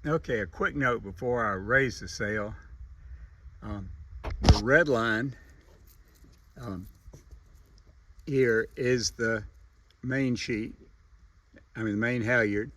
Okay, a quick note before I raise the sail. The red line um, here is the main sheet, the main halyard,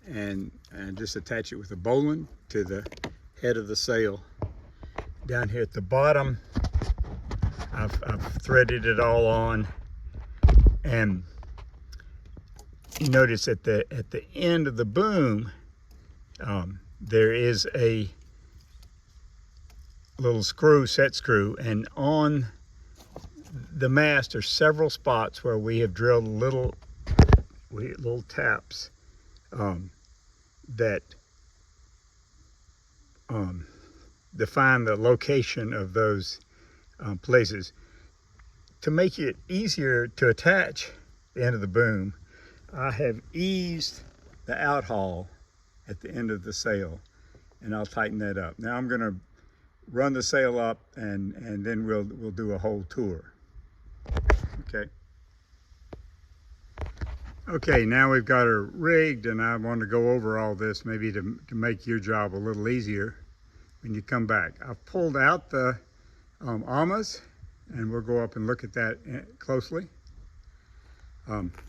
and just attach it with a bowline to the head of the sail. Down here at the bottom, I've threaded it all on, and you notice at the end of the boom, there is a little screw, set screw, and on the mast are several spots where we have drilled little taps that define the location of those places. To make it easier to attach the end of the boom, I have eased the outhaul at the end of the sail, and I'll tighten that up. Now I'm going to run the sail up, and then we'll do a whole tour. Okay, now we've got her rigged, and I want to go over all this maybe to make your job a little easier when you come back. I've pulled out the amas, and we'll go up and look at that closely.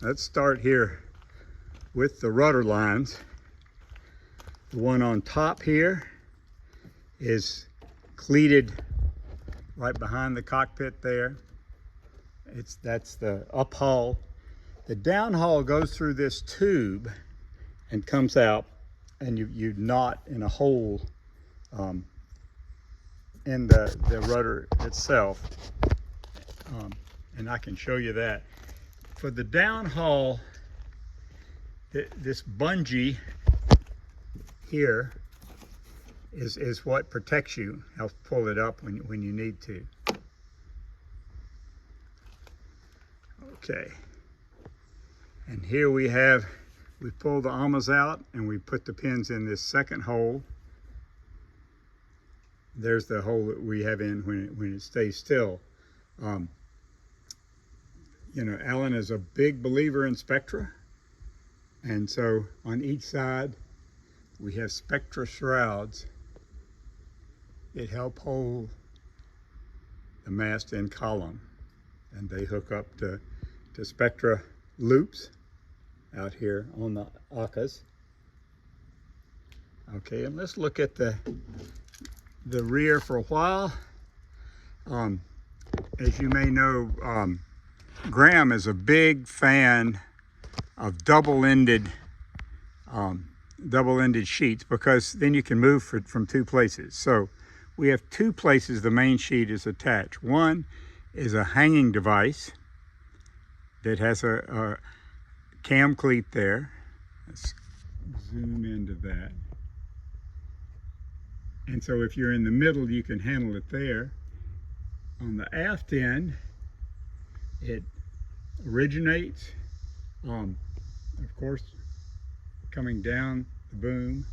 Let's start here with the rudder lines. The one on top here is cleated right behind the cockpit there. That's the uphaul. The downhaul goes through this tube and comes out, and you knot in a hole in the rudder itself, and I can show you that. For the downhaul, this bungee here is what protects you. Helps pull it up when you need to. Okay, and here we pulled the amas out, and we put the pins in this second hole. There's the hole that we have in when it stays still. You know, Alan is a big believer in spectra, and so on each side we have spectra shrouds that help hold the mast in column, and they hook up to spectra loops out here on the ACAs. Okay, and let's look at the rear for a while. As you may know, Graham is a big fan of double-ended sheets, because then you can move from two places. So we have two places the main sheet is attached. One is a hanging device that has a cam cleat there. Let's zoom into that. And so if you're in the middle, you can handle it there. On the aft end, it originates, of course, coming down the boom.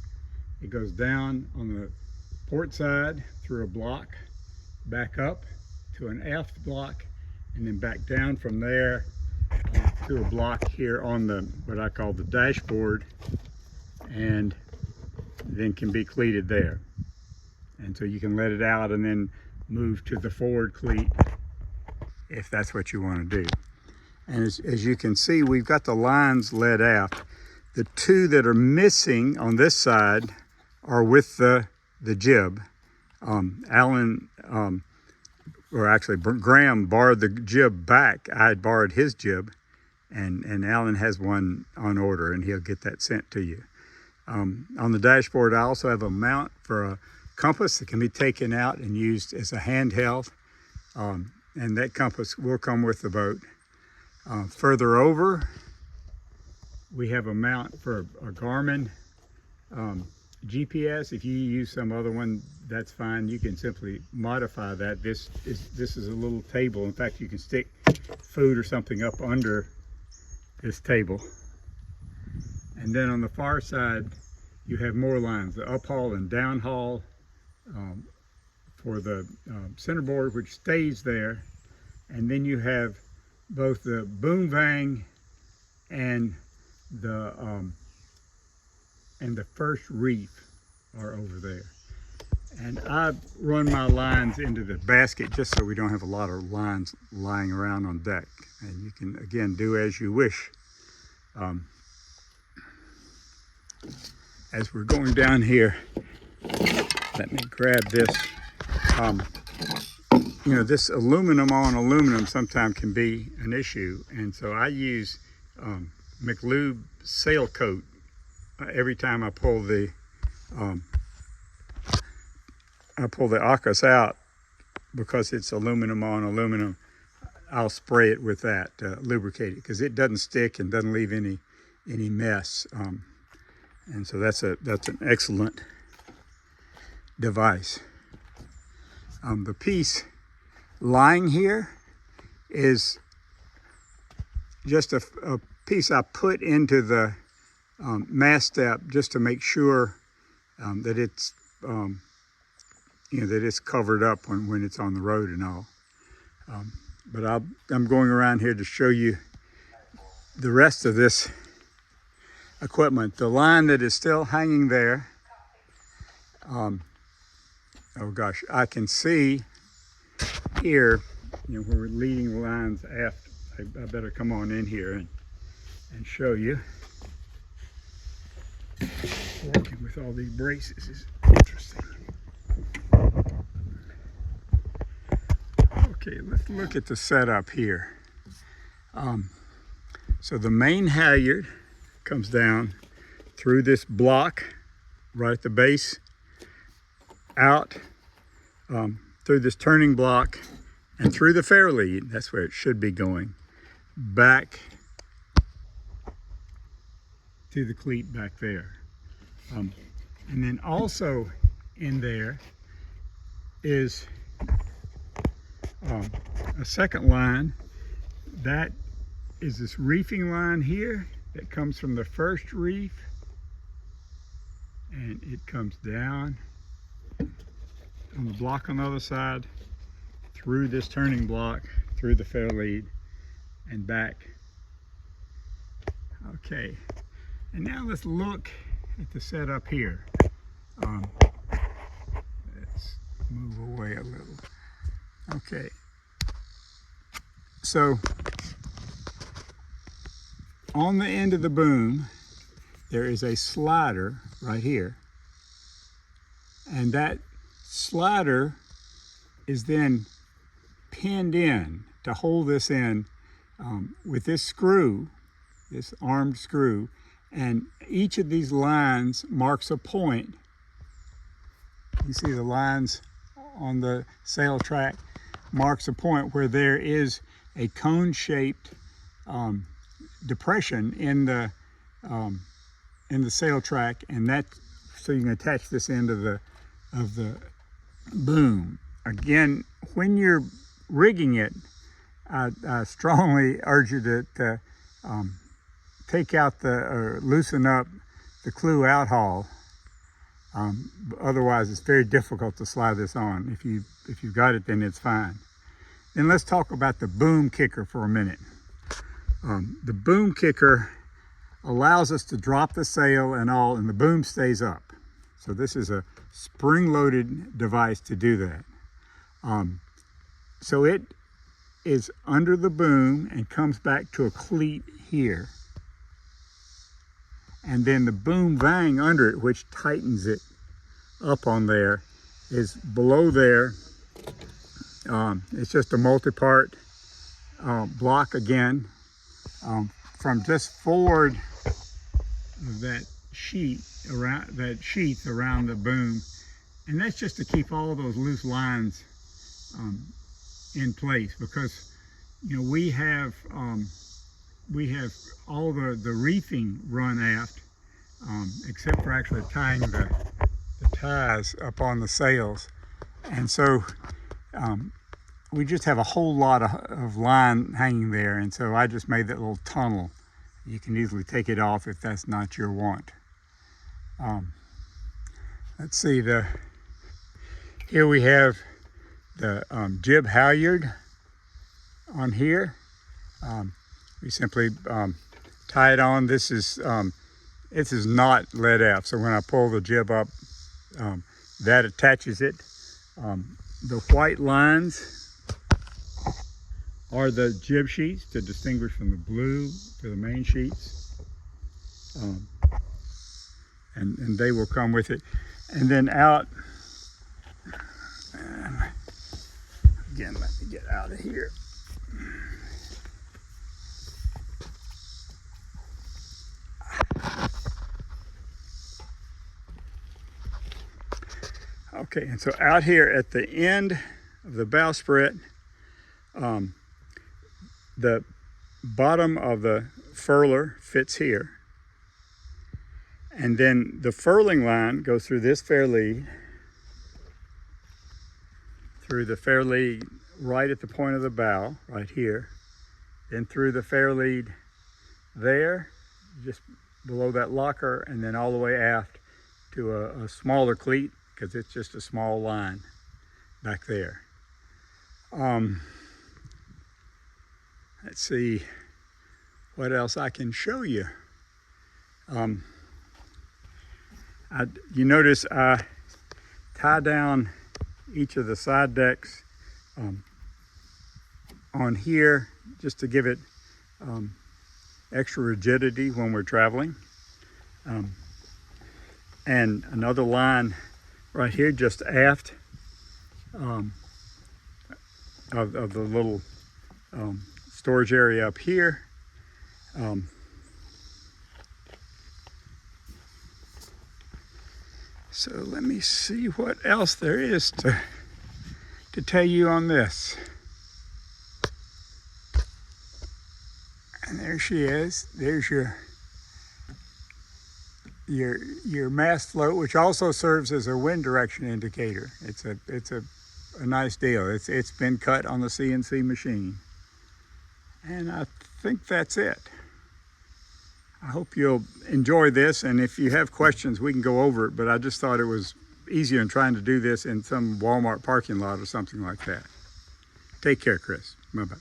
It goes down on the port side through a block, back up to an aft block, and then back down from there to a block here on what I call the dashboard, and then can be cleated there. And so you can let it out and then move to the forward cleat if that's what you want to do. And as you can see, we've got the lines led aft. The two that are missing on this side are with the jib. Alan, or actually Graham, borrowed the jib back. I had borrowed his jib, and Alan has one on order, and he'll get that sent to you. On the dashboard, I also have a mount for a compass that can be taken out and used as a handheld, and that compass will come with the boat. Further over, we have a mount for a Garmin GPS. If you use some other one, that's fine. You can simply modify that. This is a little table. In fact, you can stick food or something up under this table. And then on the far side, you have more lines, the uphaul and downhaul for the centerboard, which stays there. And then you have both the boom vang and the first reef are over there. And I run my lines into the basket just so we don't have a lot of lines lying around on deck. And you can, again, do as you wish. As we're going down here, let me grab this. You know, this aluminum on aluminum sometimes can be an issue. And so I use McLube sail coat every time I pull the Akkus out, because it's aluminum on aluminum. I'll spray it with that, lubricate it, because it doesn't stick and doesn't leave any mess. And so that's an excellent device. The piece lying here is just a piece I put into the mast step just to make sure that it's that it's covered up when it's on the road and all. But I'm going around here to show you the rest of this equipment. The line that is still hanging there, oh gosh, I can see here, you know, where we're leading the lines aft. I better come on in here and show you. Working with all these braces is interesting. Okay, let's look at the setup here. So the main halyard comes down through this block right at the base, out through this turning block and through the fair lead. That's where it should be going. Back to the cleat back there. And then also in there is a second line. That is this reefing line here that comes from the first reef, and it comes down on the block on the other side, through this turning block, through the fair lead, and back. Okay, and now let's look at the setup here. Let's move away a little. Okay, so on the end of the boom, there is a slider right here. And that slider is then pinned in to hold this in with this screw, this armed screw. And each of these lines marks a point. You see the lines on the sail track marks a point where there is a cone-shaped depression in the sail track, and that, so you can attach this end of the boom. Again, when you're rigging it, I strongly urge you to take out or loosen up the clew outhaul. Otherwise, it's very difficult to slide this on. If you've got it, then it's fine. Then let's talk about the boom kicker for a minute. The boom kicker allows us to drop the sail and all, and the boom stays up. So this is a spring-loaded device to do that. So it is under the boom and comes back to a cleat here. And then the boom vang under it, which tightens it up on there, is below there. It's just a multi-part block again. From just forward of that sheath around the boom, and that's just to keep all those loose lines in place, because you know we have all the reefing run aft, except for actually tying the ties up on the sails, and so we just have a whole lot of line hanging there, and so I just made that little tunnel. You can easily take it off if that's not your want. Let's see, here we have the jib halyard on here. We simply tie it on. This is not lead aft, so when I pull the jib up, That attaches it. The white lines are the jib sheets to distinguish from the blue to the main sheets. And they will come with it. And then out, again, let me get out of here. Okay, and so out here at the end of the bowsprit, the bottom of the furler fits here. And then the furling line goes through this fair lead, through the fair lead right at the point of the bow, right here, then through the fair lead there, just below that locker, and then all the way aft to a smaller cleat, because it's just a small line back there. Let's see what else I can show you. You notice I tie down each of the side decks on here just to give it extra rigidity when we're traveling. And another line right here just aft of the little storage area up here. So let me see what else there is to tell you on this. And there she is. There's your mast float, which also serves as a wind direction indicator. It's a nice deal. It's been cut on the CNC machine. And I think that's it. I hope you'll enjoy this, and if you have questions, we can go over it, but I just thought it was easier than trying to do this in some Walmart parking lot or something like that. Take care, Chris. Bye-bye.